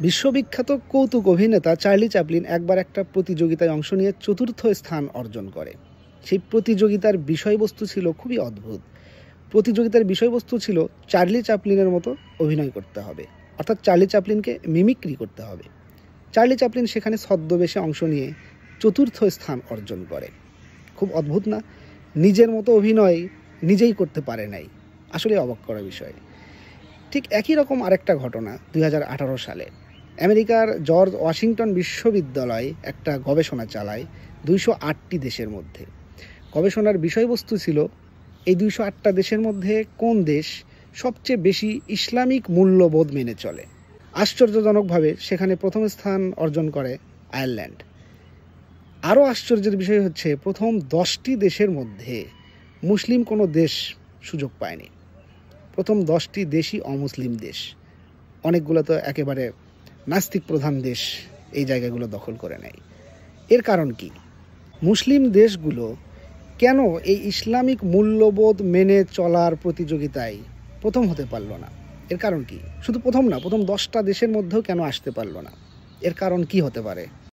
বিশ্ববিখ্যাত কৌতুক অভিনেতা চার্লি চ্যাপলিন একবার একটা প্রতিযোগিতায় অংশ নিয়ে চতুর্থ স্থান অর্জন করে। সেই প্রতিযোগিতার বিষয়বস্তু ছিল খুবই অদ্ভুত। প্রতিযোগিতার বিষয়বস্তু ছিল চার্লি চ্যাপলিনের মতো অভিনয় করতে হবে, অর্থাৎ চার্লি চ্যাপলিনকে মিমিক্রি করতে হবে। চার্লি চ্যাপলিন সেখানে ছদ্মবেশে অংশ নিয়ে চতুর্থ স্থান অর্জন করে। খুব অদ্ভুত না? নিজের মতো অভিনয় নিজেই করতে পারে নাই। আসলে অবাক করা বিষয়। ঠিক একই রকম আরেকটা ঘটনা 2018 সালে আমেরিকার জর্জ ওয়াশিংটন বিশ্ববিদ্যালয় একটা গবেষণা চালায় 208টি দেশের মধ্যে। গবেষণার বিষয়বস্তু ছিল এই 208টা দেশের মধ্যে কোন দেশ সবচেয়ে বেশি ইসলামিক মূল্যবোধ মেনে চলে। আশ্চর্যজনকভাবে সেখানে প্রথম স্থান অর্জন করে আয়ারল্যান্ড। আরও আশ্চর্যের বিষয় হচ্ছে প্রথম 10টি দেশের মধ্যে মুসলিম কোনো দেশ সুযোগ পায়নি। প্রথম 10টি দেশই অমুসলিম দেশ। অনেকগুলো তো একেবারে নাস্তিক প্রধান দেশ এই জায়গাগুলো দখল করে নেয়। এর কারণ কি? মুসলিম দেশগুলো কেন এই ইসলামিক মূল্যবোধ মেনে চলার প্রতিযোগিতায় প্রথম হতে পারলো না? এর কারণ কি? শুধু প্রথম না, প্রথম 10টা দেশের মধ্যেও কেন আসতে পারলো না? এর কারণ কি হতে পারে?